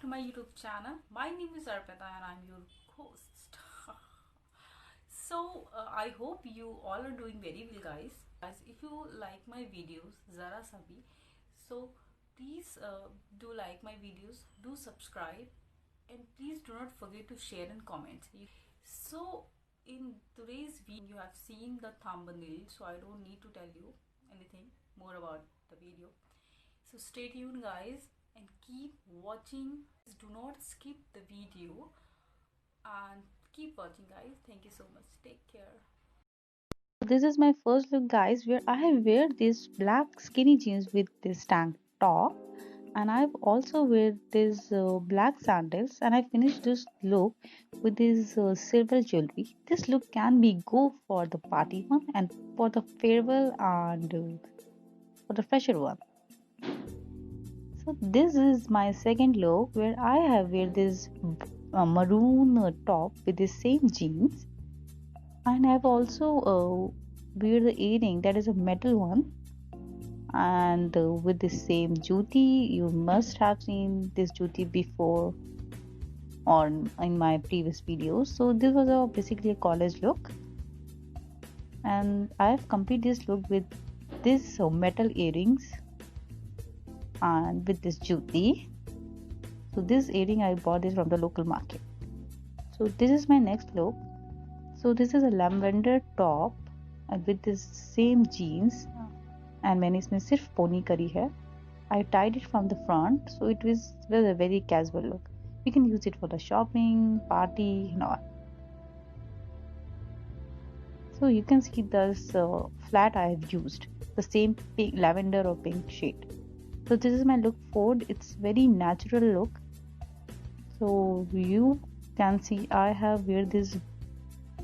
to my YouTube channel. My name is Arpita and I'm your host. I hope you all are doing very well, guys. If you like my videos, Zara Sabi, so please do like my videos, do subscribe, and please do not forget to share and comment. So in today's video, you have seen the thumbnail, so I don't need to tell you anything more about the video. So stay tuned, guys, and keep watching. Do not skip the video and keep watching, guys. Thank you so much. Take care. This is my first look, guys, where I wear this black skinny jeans with this tank top, and I've also wear this black sandals, and I finished this look with this silver jewelry. This look can be go for the party one and for the farewell and for the fresher one. So this is my second look where I have wear this maroon top with the same jeans, and I've also wear the earring that is a metal one, and with the same juti. You must have seen this juti before on in my previous videos. So this was basically a college look, and I've completed this look with this metal earrings and with this juti. So this earring I bought this from the local market. So this is my next look. So this is a lavender top and with this same jeans, and मैंने इसमें सिर्फ pony करी है. I tied it from the front, so it was a very casual look. You can use it for the shopping, party, and all. So you can see this flat I have used the same pink, lavender or pink shade. So this is my look 4. It's very natural look. So you can see I have wear this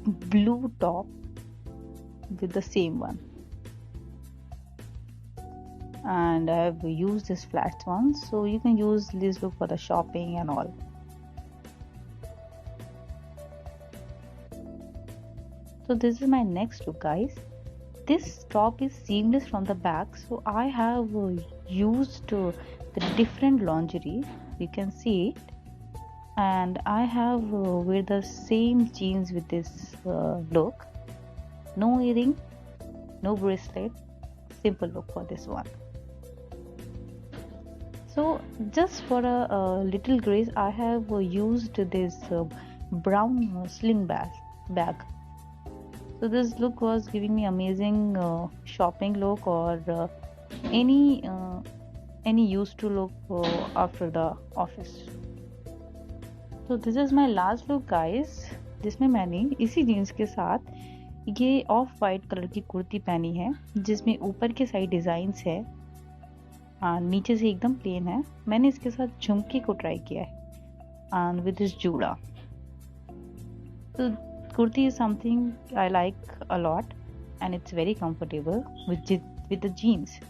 blue top with the same one, and I have used this flat one, so you can use this look for the shopping and all. So this is my next look, guys. This top is seamless from the back, so I have used the different lingerie, you can see it, and I have wear the same jeans with this look. No earring, no bracelet, simple look for this one. So just for a little grace, I have used this brown sling bag. So this look was giving me amazing shopping look, or any used to look after the office. So this is my last look, guys, जिसमें मैंने इसी jeans के साथ ये of white colour की कुर्ती पहनी है, जिसमें ऊपर के साइड डिजाइन्स है और नीचे से एकदम प्लेन है. मैंने इसके साथ झुमके को ट्राई किया है एंड विद दिस जूड़ा. तो kurti is something I like a lot and it's very comfortable with the jeans.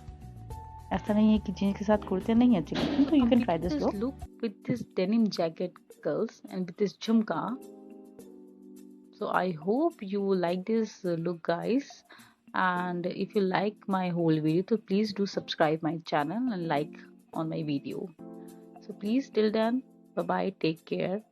ऐसा नहीं है कि जीन्स के साथ कुर्ते नहीं अच्छे लगते. So you can try this look with this denim jacket, girls, and with this jhumka. So I hope you like this look, guys, and if you like my whole video, so please do subscribe my channel and like on my video. So please, till then, bye bye, take care.